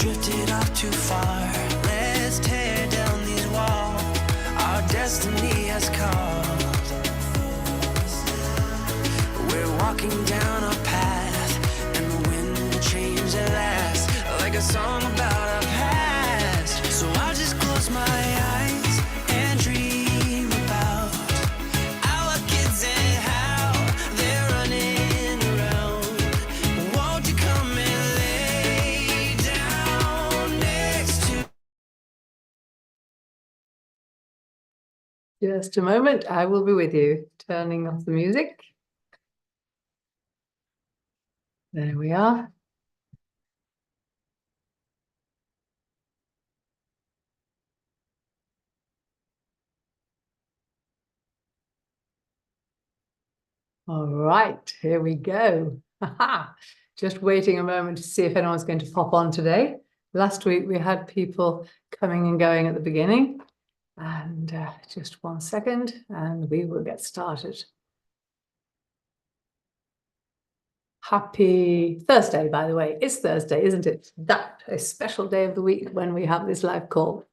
drifted off too far. Let's tear down these walls. Our destiny has called. We're walking down a path, and the wind will change at last, like a song about our past. So I'll just close my eyes and dream about our kids and how they're running around. Won't you come and lay down next to... Just a moment, I will be with you. Turning off the music. There we are. All right, here we go. Just waiting a moment to see if anyone's going to pop on today. Last week we had people coming and going at the beginning. And just 1 second, and we will get started. Happy Thursday, by the way. It's Thursday, isn't it? That a special day of the week when we have this live call.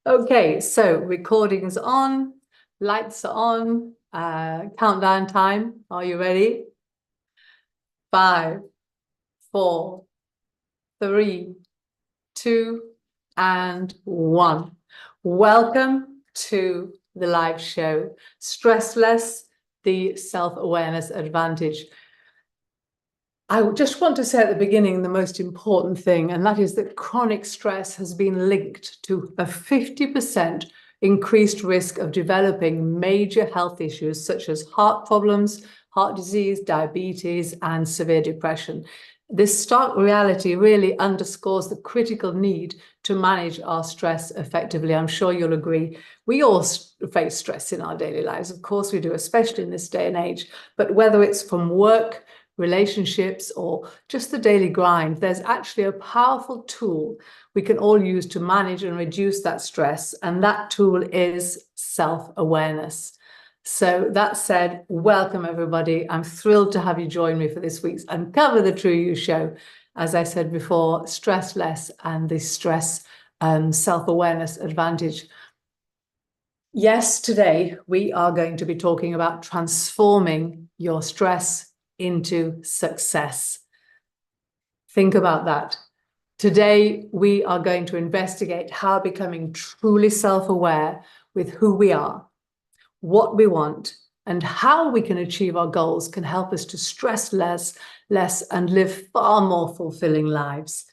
Okay, so recording is on, lights are on, countdown time. Are you ready? 5, 4, 3, 2, and 1. Welcome to the live show, Stress Less, the Self-Awareness Advantage. I just want to say at the beginning the most important thing, and that is that chronic stress has been linked to a 50% increased risk of developing major health issues such as heart problems, heart disease, diabetes, and severe depression. This stark reality really underscores the critical need to manage our stress effectively. I'm sure you'll agree. We all face stress in our daily lives. Of course we do, especially in this day and age. But whether it's from work, relationships, or just the daily grind, there's actually a powerful tool we can all use to manage and reduce that stress. And that tool is self-awareness. So that said, welcome everybody. I'm thrilled to have you join me for this week's Uncover the True You show. As I said before, stress less and the stress self-awareness advantage. Yes, today we are going to be talking about transforming your stress into success. Think about that. Today we are going to investigate how becoming truly self-aware with who we are, what we want, and how we can achieve our goals can help us to stress less, and live far more fulfilling lives.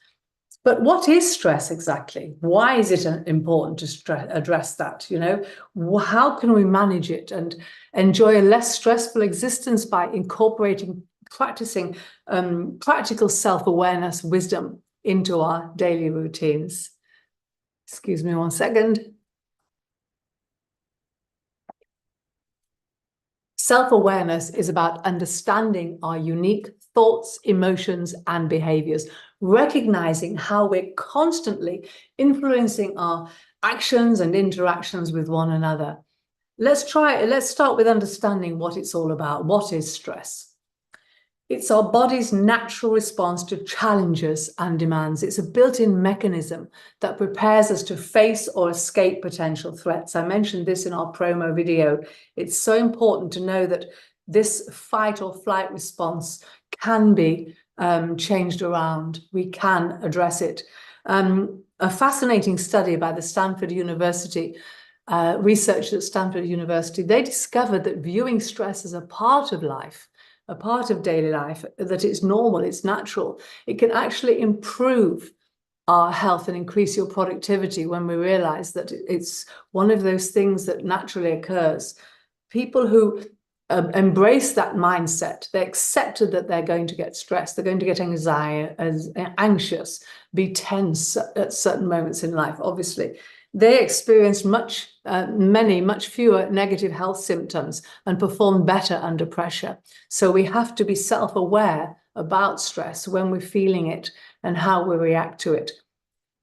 But what is stress exactly? Why is it important to address that? You know, how can we manage it and enjoy a less stressful existence by practicing practical self-awareness wisdom into our daily routines? Excuse me 1 second. Self-awareness is about understanding our unique thoughts, emotions, and behaviors, recognizing how we're constantly influencing our actions and interactions with one another. Let's start with understanding what it's all about. What is stress? It's our body's natural response to challenges and demands. It's a built-in mechanism that prepares us to face or escape potential threats. I mentioned this in our promo video. It's so important to know that this fight or flight response can be changed around. We can address it. A fascinating study by the Stanford University, researchers at Stanford University, they discovered that viewing stress as a part of life, a part of daily life, that it's normal, it's natural, it can actually improve our health and increase your productivity when we realize that it's one of those things that naturally occurs. People who embrace that mindset, they accepted that they're going to get stressed, they're going to get anxious, be tense at certain moments in life, obviously. They experienced much fewer negative health symptoms and performed better under pressure. So we have to be self-aware about stress when we're feeling it and how we react to it.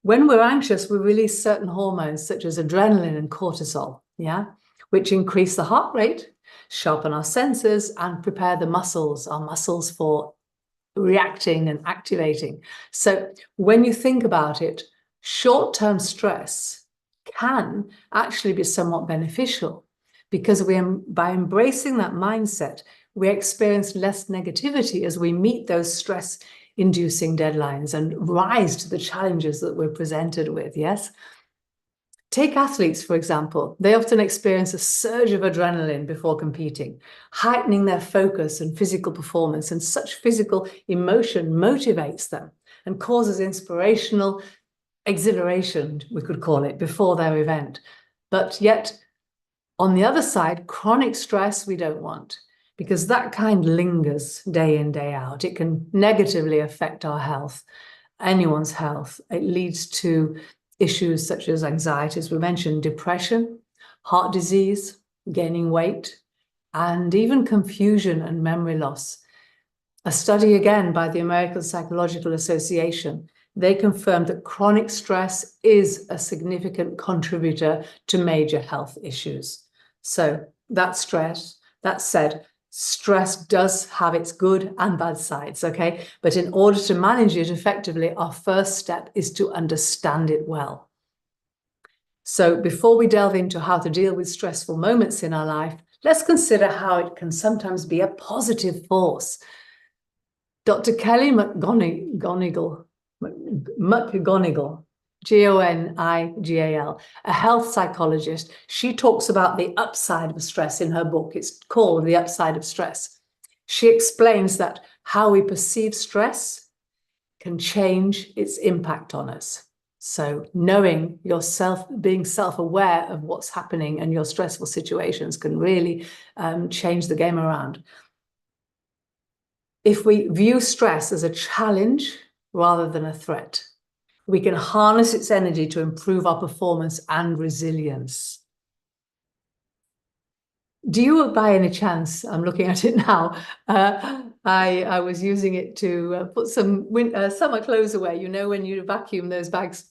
When we're anxious, we release certain hormones such as adrenaline and cortisol, which increase the heart rate, sharpen our senses, and prepare our muscles for reacting and activating. So when you think about it, short-term stress can actually be somewhat beneficial, because by embracing that mindset, we experience less negativity as we meet those stress-inducing deadlines and rise to the challenges that we're presented with, yes? Take athletes, for example. They often experience a surge of adrenaline before competing, heightening their focus and physical performance, and such physical emotion motivates them and causes inspirational exhilaration, we could call it, before their event. But yet, on the other side, chronic stress we don't want, because that kind lingers day in, day out. It can negatively affect our health, anyone's health. It leads to issues such as anxiety, as we mentioned, depression, heart disease, gaining weight, and even confusion and memory loss. A study again by the American Psychological Association, they confirmed that chronic stress is a significant contributor to major health issues. So that said, stress does have its good and bad sides, okay? But in order to manage it effectively, our first step is to understand it well. So before we delve into how to deal with stressful moments in our life, let's consider how it can sometimes be a positive force. Dr. Kelly McGonigal, Gonigal, a health psychologist, she talks about the upside of stress in her book. It's called The Upside of Stress. She explains that how we perceive stress can change its impact on us. So knowing yourself, being self-aware of what's happening and your stressful situations can really change the game around. If we view stress as a challenge rather than a threat, we can harness its energy to improve our performance and resilience. Do you, by any chance, I'm looking at it now, I was using it to put some summer clothes away, you know, when you vacuum those bags.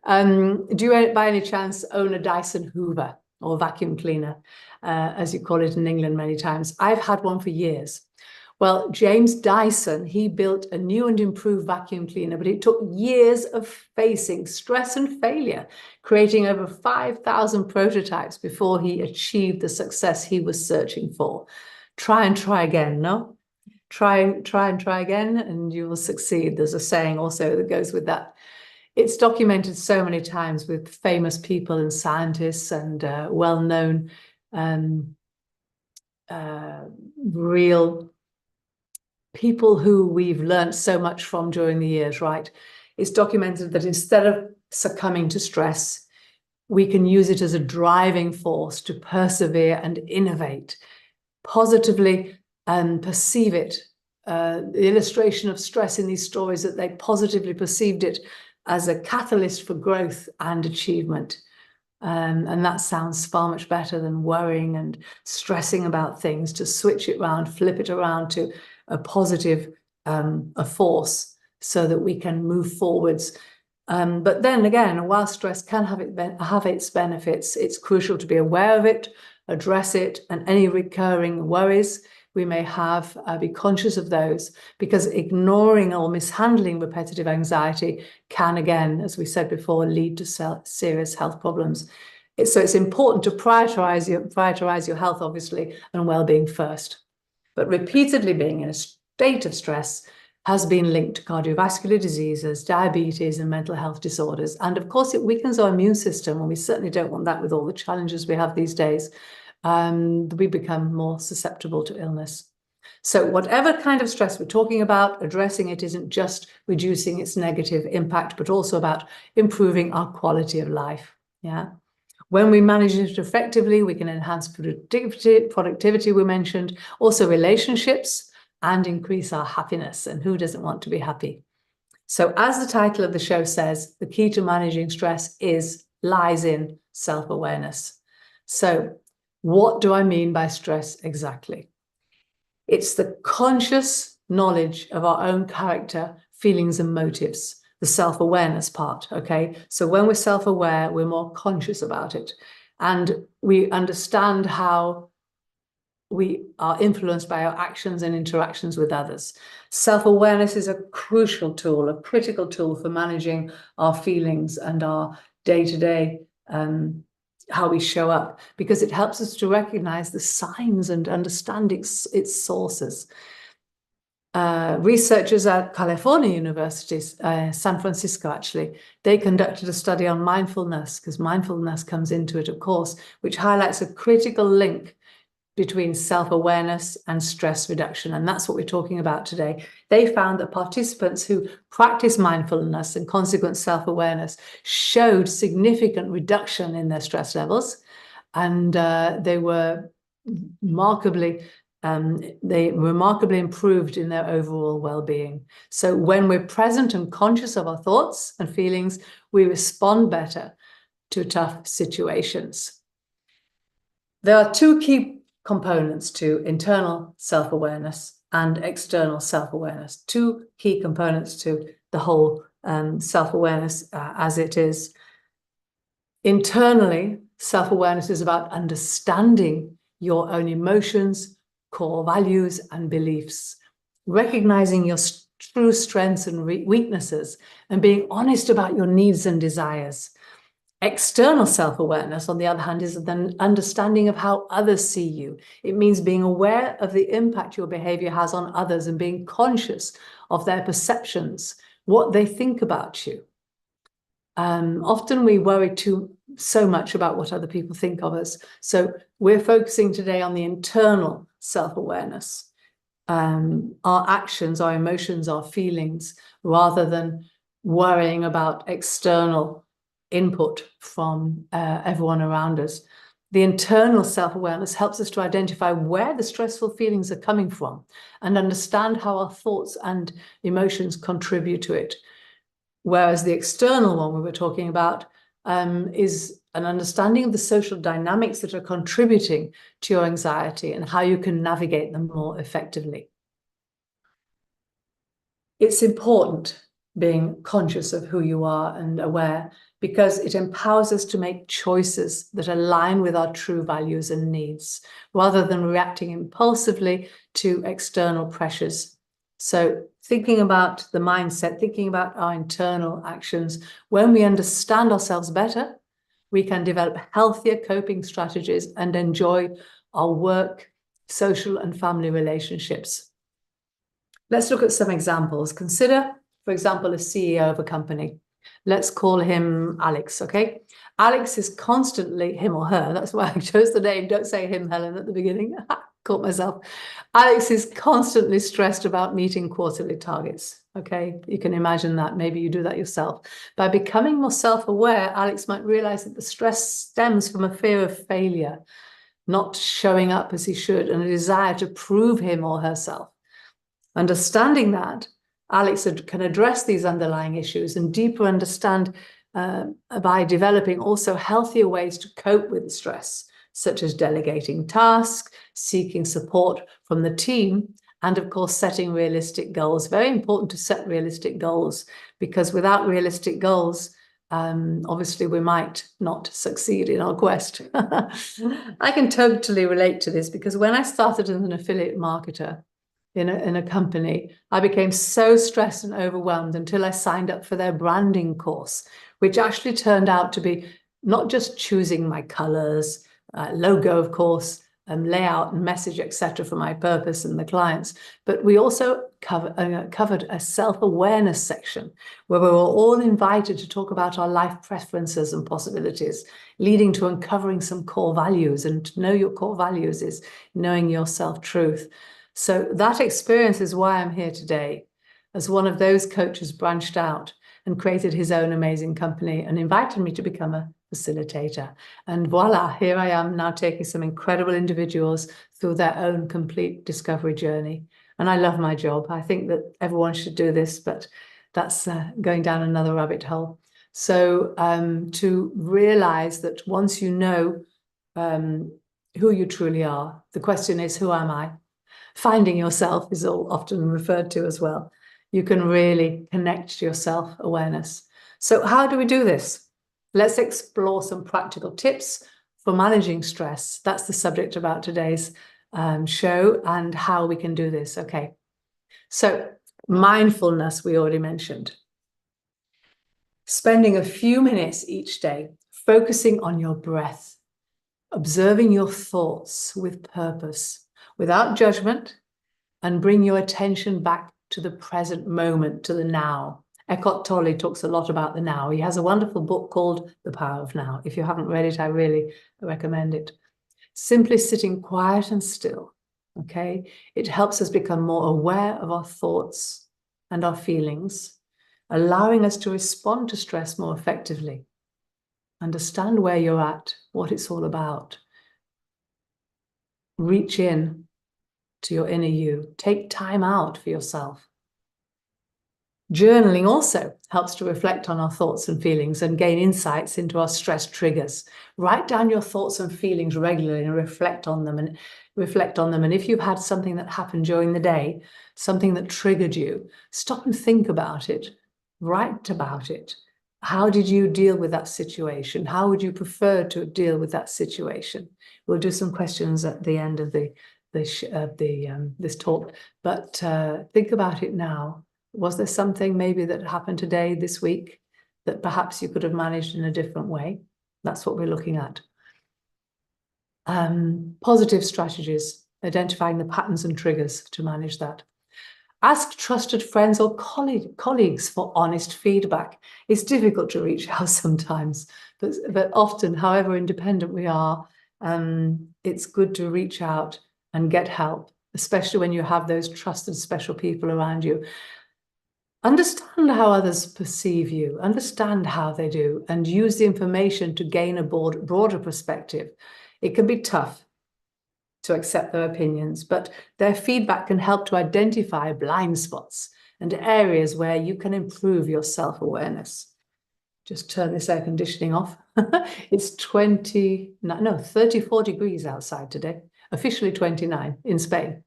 Do you, by any chance, own a Dyson Hoover or vacuum cleaner, as you call it in England many times? I've had one for years. Well, James Dyson, he built a new and improved vacuum cleaner, but it took years of facing stress and failure, creating over 5,000 prototypes before he achieved the success he was searching for. Try and try again, no? Try and try again, and you will succeed. There's a saying also that goes with that. It's documented so many times with famous people and scientists and well-known real people who we've learned so much from during the years, right? It's documented that instead of succumbing to stress, we can use it as a driving force to persevere and innovate, positively perceive it. The illustration of stress in these stories, that they positively perceived it as a catalyst for growth and achievement. And that sounds far much better than worrying and stressing about things. To switch it around, flip it around to a positive a force so that we can move forwards. But then again, while stress can have its benefits, it's crucial to be aware of it, address it, and any recurring worries we may have, be conscious of those, because ignoring or mishandling repetitive anxiety can, again, as we said before, lead to serious health problems. So it's important to prioritize your health, obviously, and well-being first. But repeatedly being in a state of stress has been linked to cardiovascular diseases, diabetes, and mental health disorders. And of course, it weakens our immune system, and we certainly don't want that with all the challenges we have these days. We become more susceptible to illness. So whatever kind of stress we're talking about, addressing it isn't just reducing its negative impact, but also about improving our quality of life. Yeah. When we manage it effectively, we can enhance productivity we mentioned, also relationships, and increase our happiness. And who doesn't want to be happy? So as the title of the show says, the key to managing stress lies in self-awareness. So what do I mean by stress exactly? It's the conscious knowledge of our own character, feelings, and motives. The self-awareness part, okay? So when we're self-aware, we're more conscious about it. And we understand how we are influenced by our actions and interactions with others. Self-awareness is a crucial tool, a critical tool for managing our feelings and our day-to-day how we show up, because it helps us to recognize the signs and understand its sources. Researchers at California University, San Francisco actually, they conducted a study on mindfulness, because mindfulness comes into it, of course, which highlights a critical link between self-awareness and stress reduction. And that's what we're talking about today. They found that participants who practice mindfulness and consequent self-awareness showed significant reduction in their stress levels. And they remarkably improved in their overall well-being. So when we're present and conscious of our thoughts and feelings, we respond better to tough situations. There are two key components to internal self-awareness and external self-awareness, two key components to the whole self-awareness as it is. Internally, self-awareness is about understanding your own emotions, core values, and beliefs, recognizing your true strengths and weaknesses, and being honest about your needs and desires. External self-awareness, on the other hand, is an understanding of how others see you. It means being aware of the impact your behavior has on others and being conscious of their perceptions, what they think about you. Often we worry so much about what other people think of us. So we're focusing today on the internal self-awareness, our actions, our emotions, our feelings, rather than worrying about external input from everyone around us. The internal self-awareness helps us to identify where the stressful feelings are coming from and understand how our thoughts and emotions contribute to it. Whereas the external one we were talking about is an understanding of the social dynamics that are contributing to your anxiety and how you can navigate them more effectively. It's important being conscious of who you are and aware, because it empowers us to make choices that align with our true values and needs, rather than reacting impulsively to external pressures. So thinking about the mindset, thinking about our internal actions, when we understand ourselves better, we can develop healthier coping strategies and enjoy our work, social and family relationships. Let's look at some examples. Consider, for example, a CEO of a company. Let's call him Alex, okay? Alex is constantly, him or her, that's why I chose the name. Don't say him, Helen, at the beginning. Caught myself. Alex is constantly stressed about meeting quarterly targets, okay? You can imagine that. Maybe you do that yourself. By becoming more self-aware, Alex might realize that the stress stems from a fear of failure, not showing up as he should, and a desire to prove him or herself. Understanding that, Alex can address these underlying issues and deeper understand by developing also healthier ways to cope with stress, such as delegating tasks, seeking support from the team, and of course, setting realistic goals. Very important to set realistic goals, because without realistic goals, obviously we might not succeed in our quest. I can totally relate to this, because when I started as an affiliate marketer, in a company, I became so stressed and overwhelmed until I signed up for their branding course, which actually turned out to be not just choosing my colors, logo, of course, layout and message, etc., for my purpose and the clients, but we also covered a self-awareness section where we were all invited to talk about our life preferences and possibilities, leading to uncovering some core values. And to know your core values is knowing your self-truth. So that experience is why I'm here today, as one of those coaches branched out and created his own amazing company and invited me to become a facilitator. And voila, here I am now taking some incredible individuals through their own complete discovery journey. And I love my job. I think that everyone should do this, but that's going down another rabbit hole. So to realize that once you know who you truly are, the question is, who am I? Finding yourself is often referred to as well. You can really connect to your self-awareness. So how do we do this? Let's explore some practical tips for managing stress. That's the subject about today's show and how we can do this. Okay, so mindfulness we already mentioned. Spending a few minutes each day focusing on your breath, observing your thoughts with purpose, without judgment, and bring your attention back to the present moment, to the now. Eckhart Tolle talks a lot about the now. He has a wonderful book called The Power of Now. If you haven't read it, I really recommend it. Simply sitting quiet and still, okay? It helps us become more aware of our thoughts and our feelings, allowing us to respond to stress more effectively. Understand where you're at, what it's all about. Reach in to your inner you. Take time out for yourself. Journaling also helps to reflect on our thoughts and feelings and gain insights into our stress triggers. Write down your thoughts and feelings regularly and reflect on them. And if you've had something that happened during the day, something that triggered you, stop and think about it. Write about it. How did you deal with that situation? How would you prefer to deal with that situation? We'll do some questions at the end of this talk, but think about it now. Was there something maybe that happened today, this week, that perhaps you could have managed in a different way? That's what we're looking at. Positive strategies, identifying the patterns and triggers to manage that. Ask trusted friends or colleagues for honest feedback. It's difficult to reach out sometimes, but often, however independent we are, it's good to reach out and get help, especially when you have those trusted special people around you. Understand how others perceive you, understand how they do, and use the information to gain a broader perspective. It can be tough to accept their opinions, but their feedback can help to identify blind spots and areas where you can improve your self-awareness. Just turn this air conditioning off. It's 34 degrees outside today, officially 29 in Spain.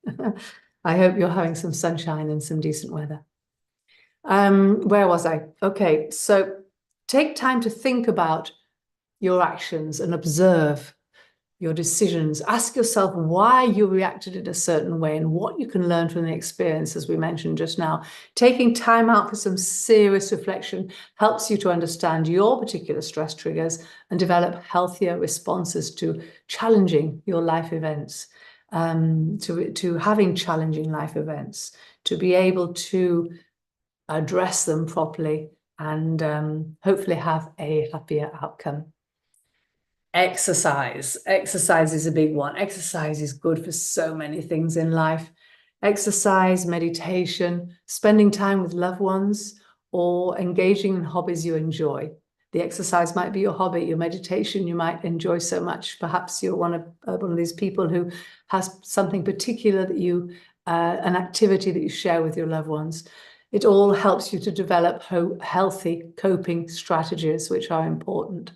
I hope you're having some sunshine and some decent weather. Where was I? Okay, so take time to think about your actions and observe your decisions. Ask yourself why you reacted in a certain way and what you can learn from the experience, as we mentioned just now. Taking time out for some serious reflection helps you to understand your particular stress triggers and develop healthier responses to challenging your life events, to having challenging life events, to be able to address them properly and hopefully have a happier outcome. Exercise. Exercise is a big one. Exercise is good for so many things in life. Exercise, meditation, spending time with loved ones, or engaging in hobbies you enjoy. The exercise might be your hobby, your meditation you might enjoy so much. Perhaps you're one of these people who has something particular that you, an activity that you share with your loved ones. It all helps you to develop healthy coping strategies, which are important.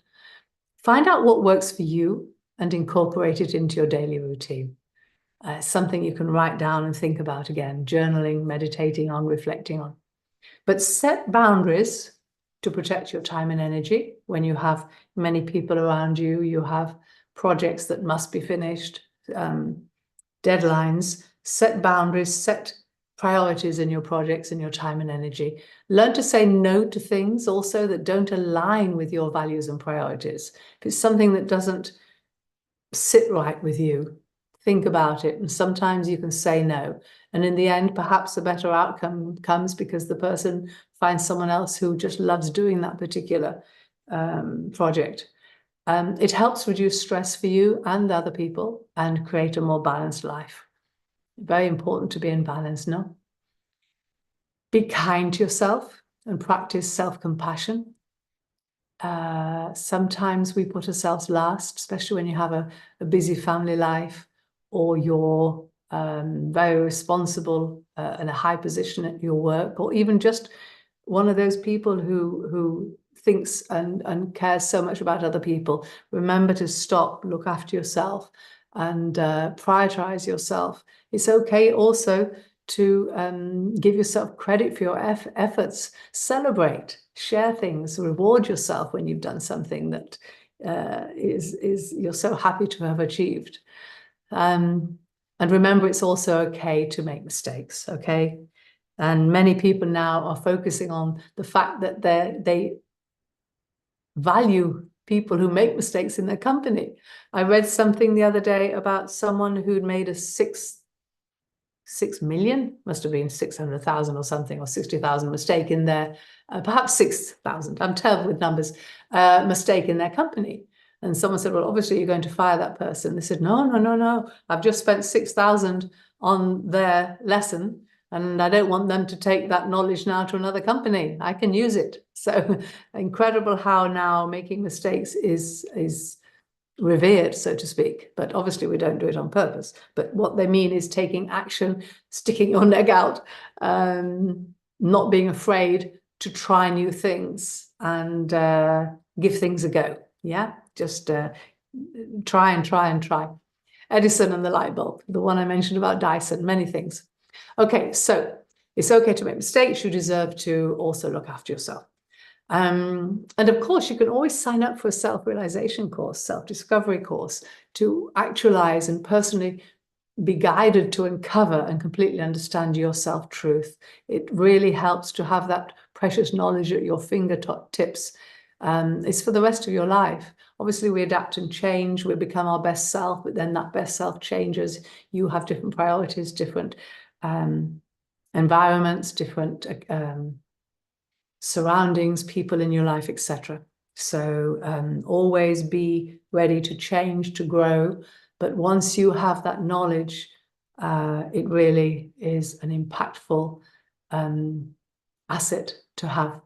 Find out what works for you and incorporate it into your daily routine. Something you can write down and think about again, journaling, meditating on, reflecting on. But set boundaries to protect your time and energy. When you have many people around you, you have projects that must be finished, deadlines, set boundaries, set priorities in your projects and your time and energy. Learn to say no to things also that don't align with your values and priorities. If it's something that doesn't sit right with you, think about it. And sometimes you can say no. And in the end, perhaps a better outcome comes because the person finds someone else who just loves doing that particular project. It helps reduce stress for you and other people and create a more balanced life. Very important to be in balance, no? Be kind to yourself and practice self-compassion. Sometimes we put ourselves last, especially when you have a busy family life or you're very responsible in a high position at your work, or even just one of those people who thinks and cares so much about other people. Remember to stop, look after yourself, and prioritize yourself. It's okay also to give yourself credit for your efforts. Celebrate, share things, reward yourself when you've done something that you're so happy to have achieved. And remember, it's also okay to make mistakes, okay? And many people now are focusing on the fact that they value people who make mistakes in their company. I read something the other day about someone who'd made a 6 million, must have been 600,000 or something, or 60,000 mistake in their, perhaps 6,000, I'm terrible with numbers, mistake in their company. And someone said, well, obviously you're going to fire that person. They said, no, I've just spent 6,000 on their lesson, and I don't want them to take that knowledge now to another company. I can use it. So incredible how now making mistakes is revered, so to speak. But obviously we don't do it on purpose. But what they mean is taking action, sticking your neck out, not being afraid to try new things and give things a go. Yeah, just try and try and try. Edison and the light bulb, the one I mentioned about Dyson, many things. Okay, so it's okay to make mistakes. You deserve to also look after yourself. And of course, you can always sign up for a self-realization course, self-discovery course, to actualize and personally be guided to uncover and completely understand your self-truth. It really helps to have that precious knowledge at your fingertips. It's for the rest of your life. Obviously, we adapt and change. We become our best self, but then that best self changes. You have different priorities, different environments, different surroundings, people in your life, etc. So always be ready to change, to grow. But once you have that knowledge, it really is an impactful asset to have.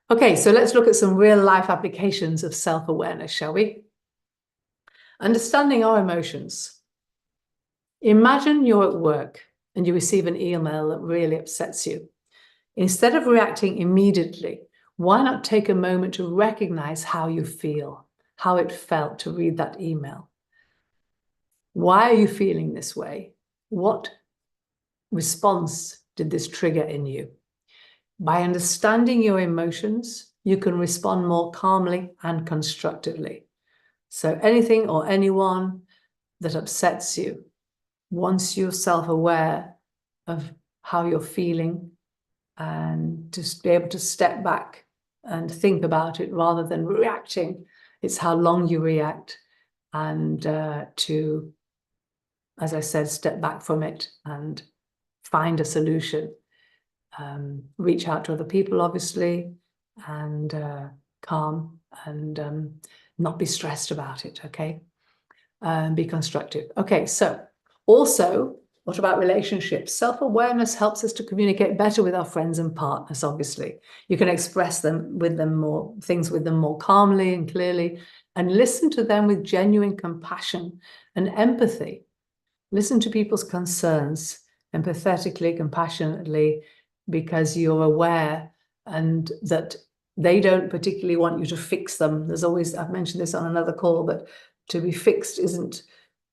Okay, so let's look at some real life applications of self-awareness, shall we? Understanding our emotions. Imagine you're at work and you receive an email that really upsets you. Instead of reacting immediately, why not take a moment to recognize how you feel, how it felt to read that email? Why are you feeling this way? What response did this trigger in you? By understanding your emotions, you can respond more calmly and constructively. So anything or anyone that upsets you, once you're self-aware of how you're feeling, and just be able to step back and think about it rather than reacting. It's how long you react, and to, as I said, step back from it and find a solution. Reach out to other people, obviously, and calm and not be stressed about it, okay? Be constructive. Okay, so also, what about relationships? Self-awareness helps us to communicate better with our friends and partners, obviously. You can express things with them more calmly and clearly, and listen to them with genuine compassion and empathy. Listen to people's concerns empathetically, compassionately, because you're aware and that they don't particularly want you to fix them. There's always, I've mentioned this on another call, but to be fixed isn't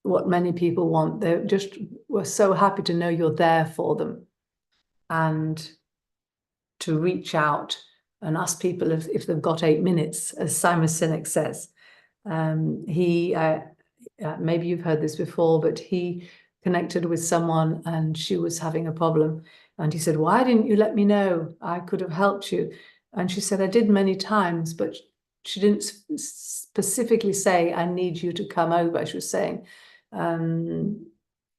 what many people want. We're so happy to know you're there for them, and to reach out and ask people if they've got 8 minutes, as Simon Sinek says. Maybe you've heard this before, but he connected with someone and she was having a problem. And he said, why didn't you let me know? I could have helped you. And she said, I did many times, but she didn't specifically say, I need you to come over. She was saying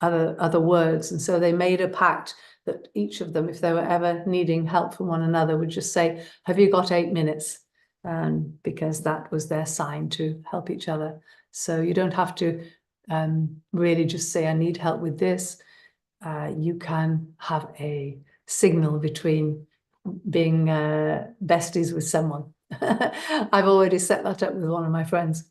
other words. And so they made a pact that each of them, if they were ever needing help from one another, would just say, have you got 8 minutes? Because that was their sign to help each other. So you don't have to really just say, I need help with this. You can have a signal between being besties with someone. I've already set that up with one of my friends.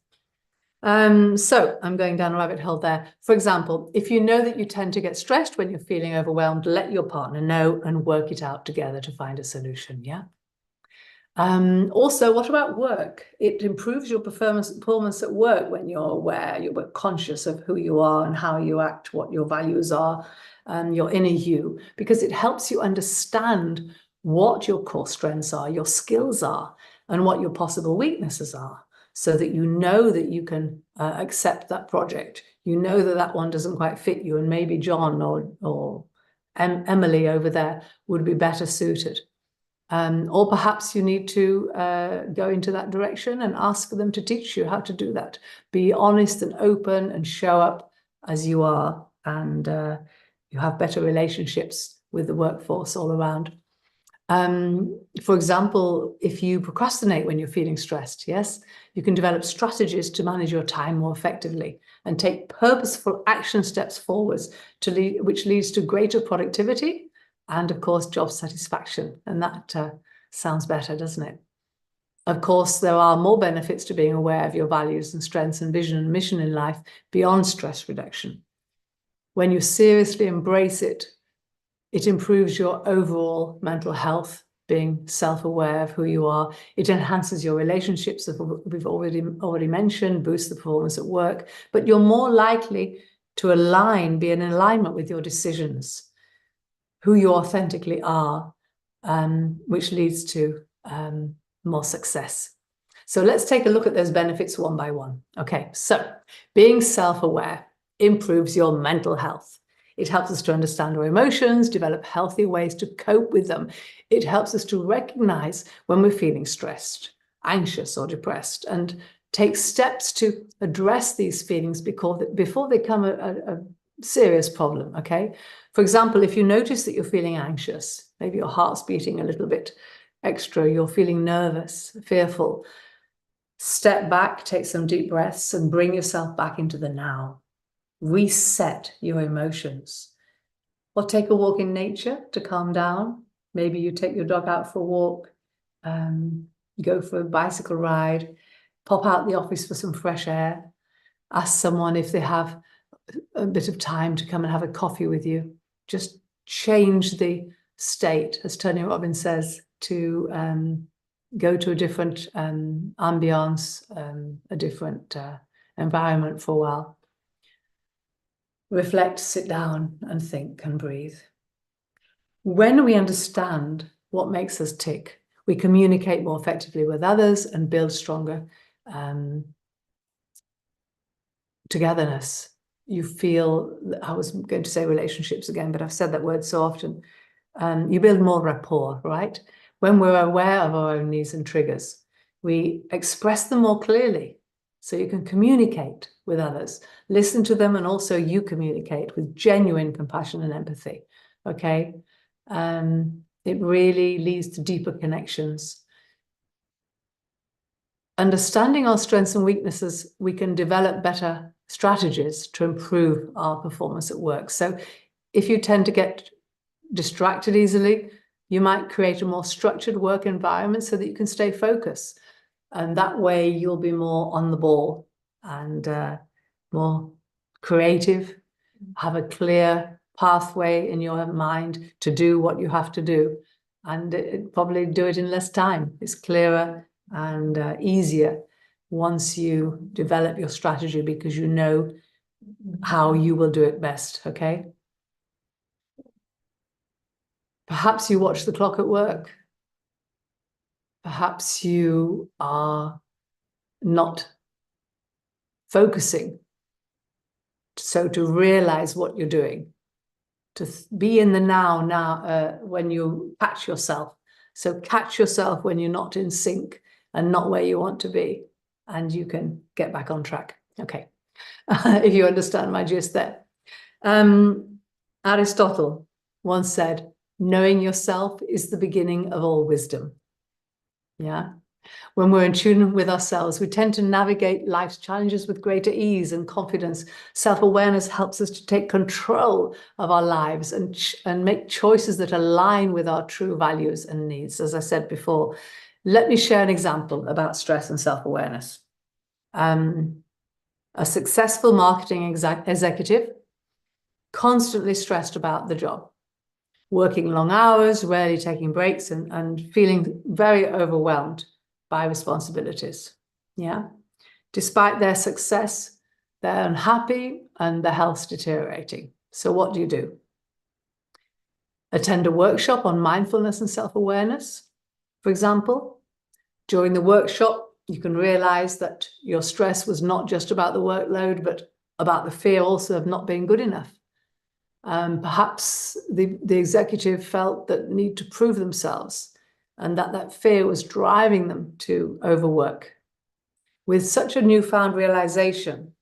So I'm going down a rabbit hole there. For example, if you know that you tend to get stressed when you're feeling overwhelmed, let your partner know and work it out together to find a solution, yeah? Also, what about work? It improves your performance at work when you're aware, you're conscious of who you are and how you act, what your values are, your inner you, because it helps you understand what your core strengths are, your skills are, and what your possible weaknesses are. so that you know that you can accept that project. You know that that one doesn't quite fit you, and maybe John or Emily over there would be better suited. Or perhaps you need to go into that direction and ask them to teach you how to do that. Be honest and open and show up as you are, and you have better relationships with the workforce all around. For example, if you procrastinate when you're feeling stressed, yes, you can develop strategies to manage your time more effectively and take purposeful action steps forwards which leads to greater productivity and, of course, job satisfaction. And that sounds better, doesn't it? Of course, there are more benefits to being aware of your values and strengths and vision and mission in life beyond stress reduction. When you seriously embrace it, it improves your overall mental health, being self-aware of who you are. It enhances your relationships, that we've already mentioned, boosts the performance at work, but you're more likely to be in alignment with your decisions, who you authentically are, which leads to more success. So let's take a look at those benefits one by one. Okay, so being self-aware improves your mental health. It helps us to understand our emotions, develop healthy ways to cope with them. It helps us to recognize when we're feeling stressed, anxious, or depressed, and take steps to address these feelings before they become a serious problem, okay? For example, if you notice that you're feeling anxious, maybe your heart's beating a little bit extra, you're feeling nervous, fearful, step back, take some deep breaths, and bring yourself back into the now. Reset your emotions. Or take a walk in nature to calm down. Maybe you take your dog out for a walk, go for a bicycle ride, pop out the office for some fresh air, ask someone if they have a bit of time to come and have a coffee with you. Just change the state, as Tony Robbins says, to go to a different ambience, a different environment for a while. Reflect, sit down and think and breathe. When we understand what makes us tick, we communicate more effectively with others and build stronger togetherness. You feel, I was going to say relationships again, but I've said that word so often. You build more rapport, right? When we're aware of our own needs and triggers, we express them more clearly. So you can communicate with others, listen to them, and also you communicate with genuine compassion and empathy, okay? It really leads to deeper connections. Understanding our strengths and weaknesses, we can develop better strategies to improve our performance at work. So if you tend to get distracted easily, you might create a more structured work environment so that you can stay focused. And that way you'll be more on the ball and more creative, have a clear pathway in your mind to do what you have to do, and probably do it in less time. It's clearer and easier once you develop your strategy, because you know how you will do it best, okay? Perhaps you watch the clock at work. Perhaps you are not focusing. So to realize what you're doing, to be in the now when you catch yourself. So catch yourself when you're not in sync and not where you want to be, and you can get back on track. Okay, if you understand my gist there. Aristotle once said, knowing yourself is the beginning of all wisdom. Yeah. When we're in tune with ourselves, we tend to navigate life's challenges with greater ease and confidence. Self-awareness helps us to take control of our lives and make choices that align with our true values and needs. As I said before, let me share an example about stress and self-awareness. A successful marketing executive, constantly stressed about the job, working long hours, rarely taking breaks, and feeling very overwhelmed by responsibilities. Yeah. Despite their success, they're unhappy and their health's deteriorating. So what do? Attend a workshop on mindfulness and self-awareness, for example. During the workshop, You can realize that your stress was not just about the workload, but about the fear also of not being good enough. Perhaps the executive felt that need to prove themselves, and that fear was driving them to overwork. With such a newfound realization,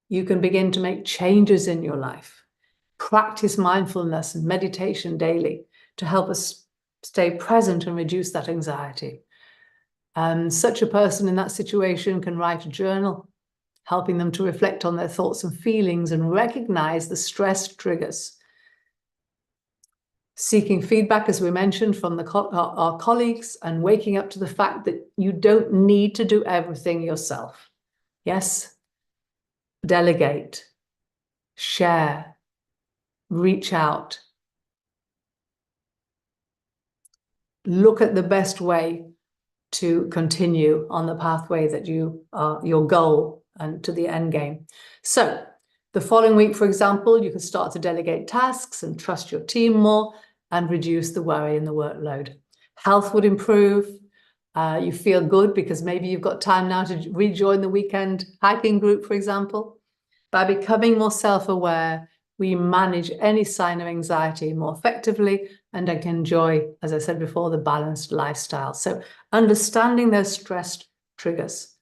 you can begin to make changes in your life. Practice mindfulness and meditation daily to help us stay present and reduce that anxiety. Such a person in that situation can write a journal, helping them to reflect on their thoughts and feelings and recognize the stress triggers. Seeking feedback, as we mentioned, from our colleagues, and waking up to the fact that you don't need to do everything yourself. Yes, delegate, share, reach out. Look at the best way to continue on the pathway that you are, your goal and to the end game. So the following week, for example, you can start to delegate tasks and trust your team more and reduce the worry and the workload. Health would improve. You feel good because maybe you've got time now to rejoin the weekend hiking group, for example. By becoming more self-aware, we manage any sign of anxiety more effectively and I can enjoy, as I said before, the balanced lifestyle. So understanding those stress triggers,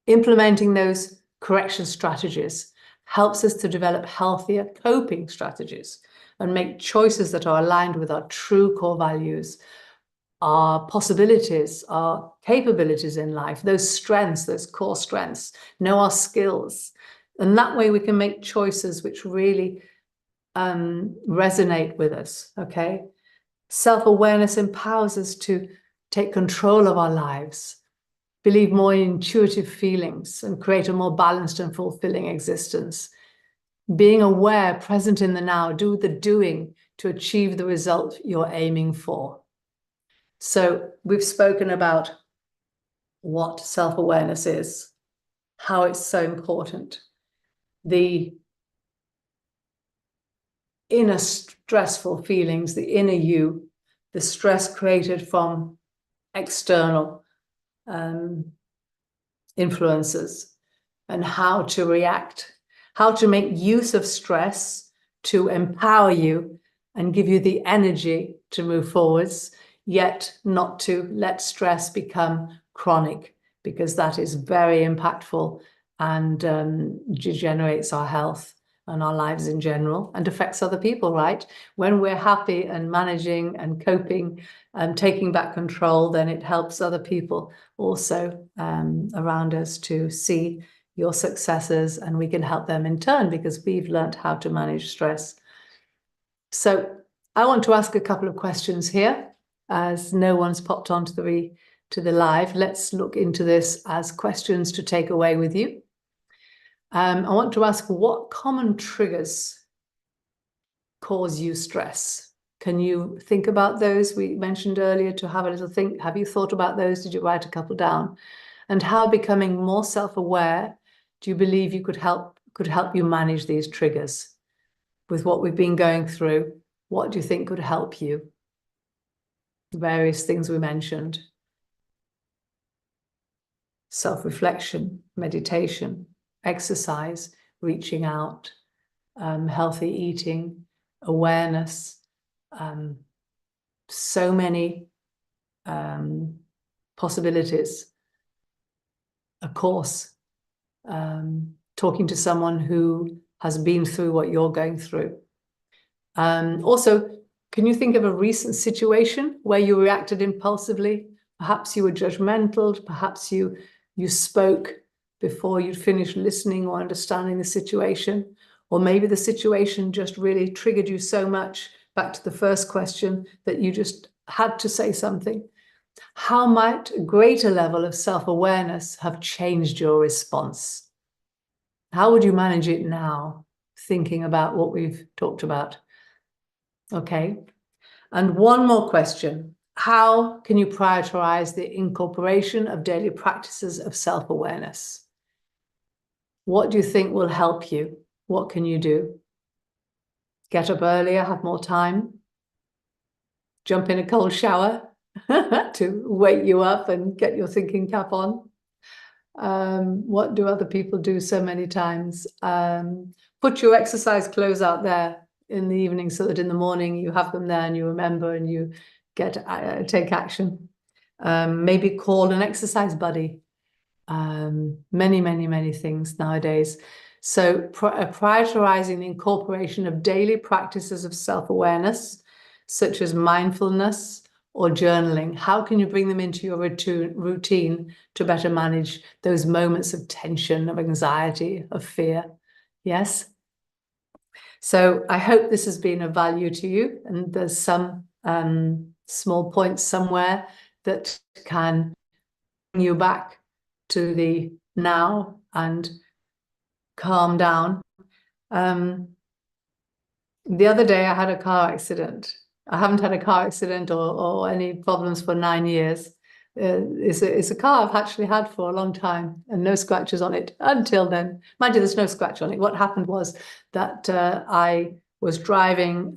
implementing those correction strategies helps us to develop healthier coping strategies and make choices that are aligned with our true core values, our possibilities, our capabilities in life, those strengths, those core strengths, know our skills. And that way we can make choices which really resonate with us, okay? Self-awareness empowers us to take control of our lives, believe more in intuitive feelings, and create a more balanced and fulfilling existence. Being aware, present in the now, do the doing to achieve the result you're aiming for. So we've spoken about what self-awareness is, how it's so important, the inner stressful feelings, the inner you, the stress created from external influences, and how to react, how to make use of stress to empower you and give you the energy to move forwards, yet not to let stress become chronic, because that is very impactful and degenerates our health and our lives in general and affects other people, right? When we're happy and managing and coping and taking back control, then it helps other people also around us to see your successes, and we can help them in turn because we've learned how to manage stress. So I want to ask a couple of questions here, as no one's popped onto the live. Let's look into this as questions to take away with you. I want to ask, what common triggers cause you stress? Can you think about those? We mentioned earlier to have a little think. Have you thought about those? Did you write a couple down? And how becoming more self-aware do you believe you could help you manage these triggers? With what we've been going through, what do you think could help you? The various things we mentioned. Self-reflection, meditation, exercise, reaching out, healthy eating, awareness, so many possibilities. Of course, talking to someone who has been through what you're going through. Also, can you think of a recent situation where you reacted impulsively? Perhaps you were judgmental, perhaps you spoke before you'd finished listening or understanding the situation, or maybe the situation just really triggered you so much, back to the first question, that you just had to say something. How might a greater level of self-awareness have changed your response? How would you manage it now, thinking about what we've talked about? Okay, and one more question. How can you prioritize the incorporation of daily practices of self-awareness? What do you think will help you? What can you do? Get up earlier, have more time? Jump in a cold shower? to wake you up and get your thinking cap on. What do other people do so many times? Put your exercise clothes out there in the evening so that in the morning you have them there and you remember and you get take action. Maybe call an exercise buddy. Many things nowadays. So prioritizing the incorporation of daily practices of self-awareness, such as mindfulness or journaling. How can you bring them into your routine to better manage those moments of tension, of anxiety, of fear? Yes. So I hope this has been of value to you, and there's some small points somewhere that can bring you back to the now and calm down. The other day I had a car accident. I haven't had a car accident or any problems for 9 years. It's a car I've actually had for a long time and no scratches on it until then. Mind you, there's no scratch on it. What happened was that I was driving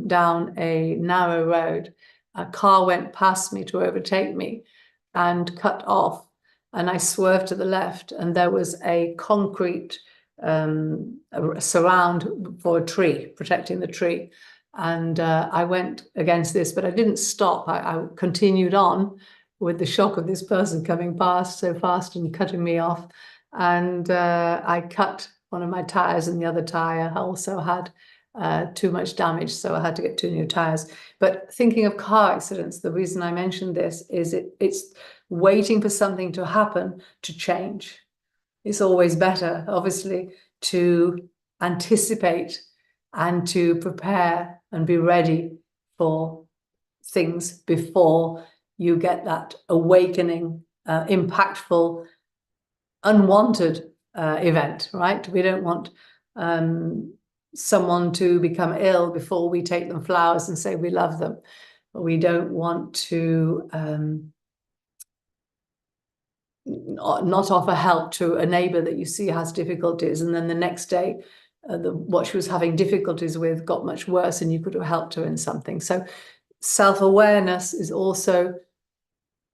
down a narrow road. A car went past me to overtake me and cut off. And I swerved to the left, and there was a concrete surround for a tree, protecting the tree. And I went against this, but I didn't stop. I continued on with the shock of this person coming past so fast and cutting me off. And I cut one of my tires, and the other tire also had too much damage, so I had to get 2 new tires. But thinking of car accidents, the reason I mentioned this is it's waiting for something to happen to change. It's always better, obviously, to anticipate and to prepare and be ready for things before you get that awakening, impactful, unwanted event, right? We don't want someone to become ill before we take them flowers and say we love them. We don't want to not offer help to a neighbor that you see has difficulties, and then the next day what she was having difficulties with got much worse and you could have helped her in something. So self-awareness is also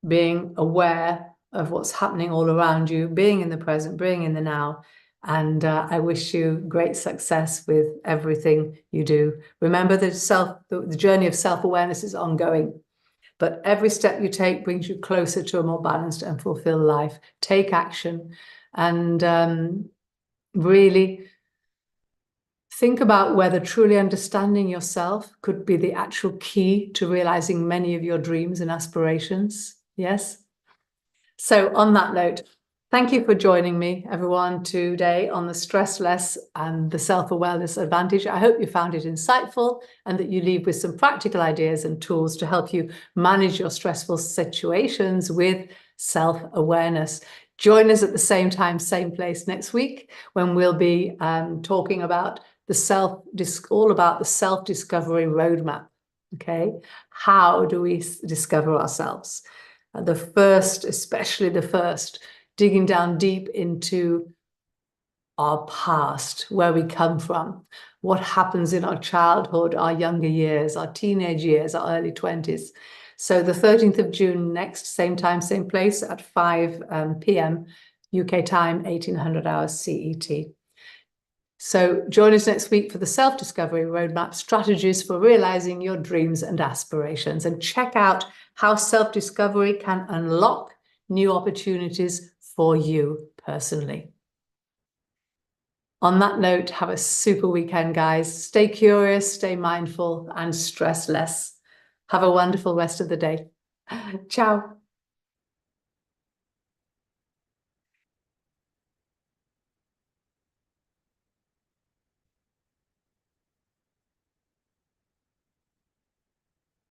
being aware of what's happening all around you, being in the present, being in the now. And I wish you great success with everything you do. Remember that the journey of self-awareness is ongoing, but every step you take brings you closer to a more balanced and fulfilled life. Take action and really think about whether truly understanding yourself could be the actual key to realizing many of your dreams and aspirations. Yes? So on that note, thank you for joining me, everyone, today on the Stress Less and the Self-Awareness Advantage. I hope you found it insightful and that you leave with some practical ideas and tools to help you manage your stressful situations with self-awareness. Join us at the same time, same place next week, when we'll be talking about all about the self-discovery roadmap. Okay, how do we discover ourselves? Especially the first, digging down deep into our past, where we come from, what happens in our childhood, our younger years, our teenage years, our early 20s. So the 13th of June next, same time, same place at 5 p.m. UK time, 1800 hours CET. So join us next week for the Self-Discovery Roadmap, strategies for realizing your dreams and aspirations, and check out how self-discovery can unlock new opportunities for you personally. On that note, have a super weekend, guys. Stay curious, stay mindful, and stress less. Have a wonderful rest of the day. Ciao.